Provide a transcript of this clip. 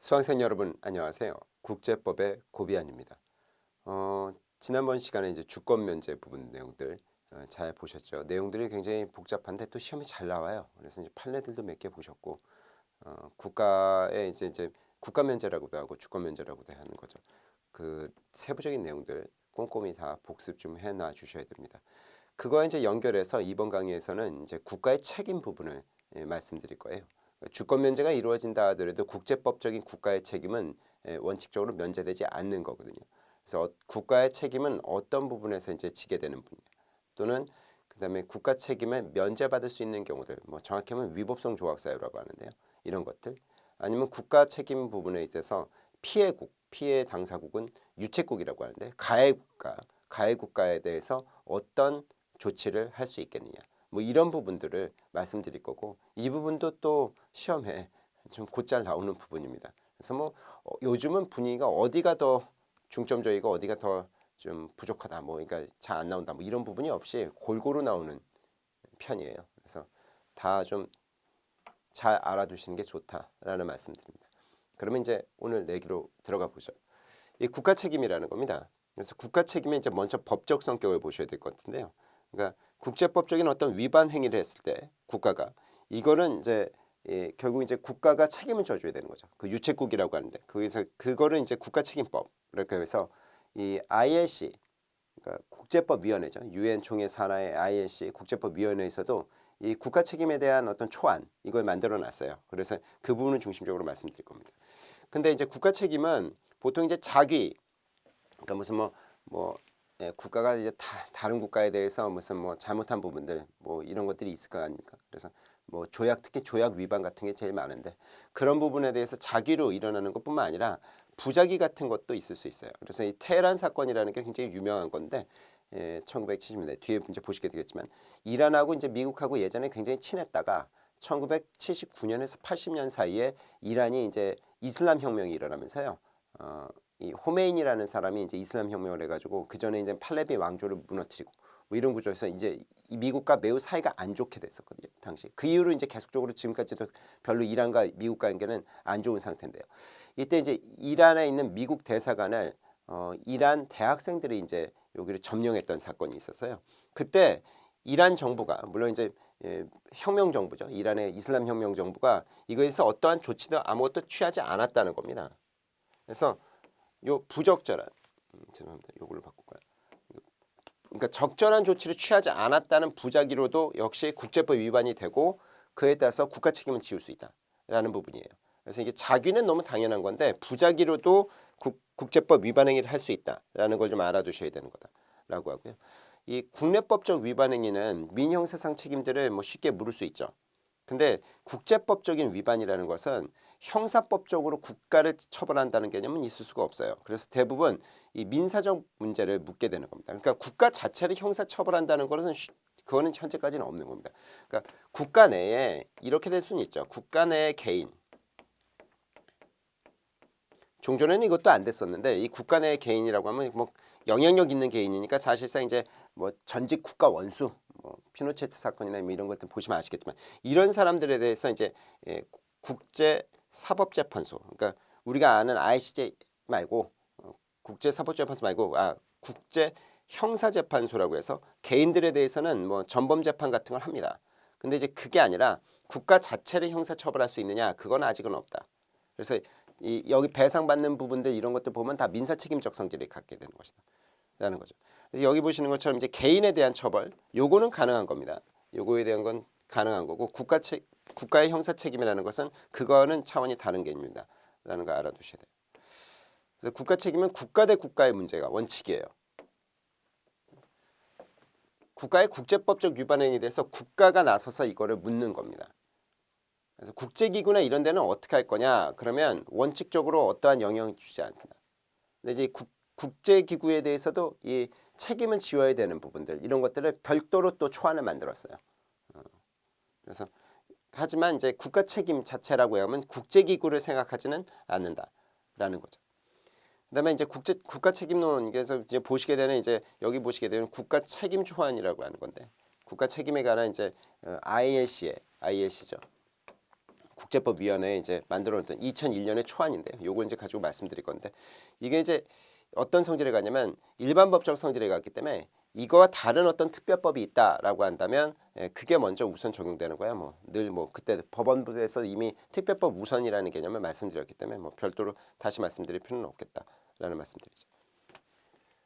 수강생 여러분 안녕하세요. 국제법의 고비안입니다. 지난번 시간에 이제 주권 면제 부분 내용들 잘 보셨죠? 내용들이 굉장히 복잡한데 또 시험이 잘 나와요. 그래서 이제 판례들도 몇 개 보셨고 국가의 이제 국가 면제라고도 하고 주권 면제라고도 하는 거죠. 그 세부적인 내용들 꼼꼼히 다 복습 좀 해놔 주셔야 됩니다. 그거와 이제 연결해서 이번 강의에서는 이제 국가의 책임 부분을 말씀드릴 거예요. 주권 면제가 이루어진다 하더라도 국제법적인 국가의 책임은 원칙적으로 면제되지 않는 거거든요. 그래서 국가의 책임은 어떤 부분에서 이제 지게 되는 분야 또는 그다음에 국가 책임을 면제받을 수 있는 경우들, 뭐 정확히 하면 위법성 조각 사유라고 하는데요. 이런 것들 아니면 국가 책임 부분에 있어서 피해국, 피해 당사국은 유책국이라고 하는데 가해 국가에 대해서 어떤 조치를 할 수 있겠느냐. 뭐 이런 부분들을 말씀드릴 거고 이 부분도 또 시험에 좀 곧잘 나오는 부분입니다. 그래서 뭐 요즘은 분위기가 어디가 더 중점적이고 어디가 더 좀 부족하다 뭐 그러니까 잘 안 나온다 뭐 이런 부분이 없이 골고루 나오는 편이에요. 그래서 다 좀 잘 알아두시는 게 좋다라는 말씀드립니다. 그러면 이제 오늘 내기로 들어가 보죠. 이 국가 책임이라는 겁니다. 그래서 국가 책임의 이제 먼저 법적 성격을 보셔야 될 것 같은데요. 그러니까 국제법적인 어떤 위반 행위를 했을 때 국가가 이거는 이제 결국 이제 국가가 책임을 져줘야 되는 거죠. 그 유책국이라고 하는데 거기서 그거를 이제 국가책임법 이렇게 해서 이 ILC 그러니까 국제법위원회죠. 유엔 총회 산하의 ILC 국제법위원회에서도 이 국가 책임에 대한 어떤 초안 이걸 만들어 놨어요. 그래서 그 부분을 중심적으로 말씀드릴 겁니다. 근데 이제 국가 책임은 보통 이제 자기 그러니까 무슨 국가가 이제 다른 국가에 대해서 무슨 뭐 잘못한 부분들 뭐 이런 것들이 있을 거 아닙니까? 그래서 뭐 조약 특히 조약 위반 같은 게 제일 많은데 그런 부분에 대해서 자기로 일어나는 것뿐만 아니라 부작위 같은 것도 있을 수 있어요. 그래서 이 테헤란 사건이라는 게 굉장히 유명한 건데 1970년대 뒤에 이제 보시게 되겠지만 이란하고 이제 미국하고 예전에 굉장히 친했다가 1979년에서 80년 사이에 이란이 이제 이슬람 혁명이 일어나면서요. 이 호메인이라는 사람이 이제 이슬람 혁명을 해가지고 그 전에 이제 팔레비 왕조를 무너뜨리고 뭐 이런 구조에서 이제 이 미국과 매우 사이가 안 좋게 됐었거든요. 당시 그 이후로 이제 계속적으로 지금까지도 별로 이란과 미국 관계는 안 좋은 상태인데요. 이때 이제 이란에 있는 미국 대사관을 이란 대학생들이 이제 여기를 점령했던 사건이 있었어요. 그때 이란 정부가 물론 이제 혁명 정부죠. 이란의 이슬람 혁명 정부가 이거에서 어떠한 조치도 아무것도 취하지 않았다는 겁니다. 그래서 요 부적절한 죄송합니다. 요걸로 바꿀까요? 그러니까 적절한 조치를 취하지 않았다는 부작위로도 역시 국제법 위반이 되고 그에 따라서 국가 책임을 지울 수 있다라는 부분이에요. 그래서 이게 자기는 너무 당연한 건데 부작위로도 국제법 위반 행위를 할 수 있다라는 걸 좀 알아두셔야 되는 거다라고 하고요. 이 국내법적 위반 행위는 민형사상 책임들을 뭐 쉽게 물을 수 있죠. 근데 국제법적인 위반이라는 것은 형사법적으로 국가를 처벌한다는 개념은 있을 수가 없어요. 그래서 대부분 이 민사적 문제를 묻게 되는 겁니다. 그러니까 국가 자체를 형사 처벌한다는 것은 그거는 현재까지는 없는 겁니다. 그러니까 국가 내에 이렇게 될 수는 있죠. 국가 내의 개인. 종전에는 이것도 안 됐었는데 이 국가 내의 개인이라고 하면 뭐 영향력 있는 개인이니까 사실상 이제 뭐 전직 국가 원수 뭐 피노체트 사건이나 뭐 이런 것들 보시면 아시겠지만 이런 사람들에 대해서 이제 국제 사법재판소 그러니까 우리가 아는 ICJ 말고 국제 사법재판소 말고 국제 형사재판소라고 해서 개인들에 대해서는 뭐 전범 재판 같은 걸 합니다. 근데 이제 그게 아니라 국가 자체를 형사 처벌할 수 있느냐 그건 아직은 없다. 그래서 여기 배상받는 부분들 이런 것들 보면 다 민사 책임적 성질을 갖게 되는 것이다. 라는 거죠. 그래서 여기 보시는 것처럼 이제 개인에 대한 처벌 요거는 가능한 겁니다. 요거에 대한 건 가능한 거고 국가의 형사 책임이라는 것은 그거는 차원이 다른 개념이다. 라는 거 알아두셔야 돼요. 그래서 국가 책임은 국가 대 국가의 문제가 원칙이에요. 국가의 국제법적 위반 행위에 대해서 국가가 나서서 이거를 묻는 겁니다. 그래서 국제기구나 이런 데는 어떻게 할 거냐? 그러면 원칙적으로 어떠한 영향을 주지 않습니다. 근데 이제 국제기구에 대해서도 이 책임을 지어야 되는 부분들 이런 것들을 별도로 또 초안을 만들었어요. 그래서 하지만 이제 국가 책임 자체라고 하면 국제기구를 생각하지는 않는다라는 거죠. 그다음에 이제 국가 책임론에서 이제 보시게 되는 이제 여기 보시게 되는 국가 책임 초안이라고 하는 건데 국가 책임에 관한 이제 ILC죠. 국제법위원회에 이제 만들어놓던 2001년의 초안인데요. 요걸 이제 가지고 말씀드릴 건데 이게 이제 어떤 성질을 갖냐면 일반 법적 성질에 갖기 때문에 이거와 다른 어떤 특별법이 있다라고 한다면 그게 먼저 우선 적용되는 거야. 뭐 늘 뭐 그때 법원부에서 이미 특별법 우선이라는 개념을 말씀드렸기 때문에 뭐 별도로 다시 말씀드릴 필요는 없겠다라는 말씀드리죠.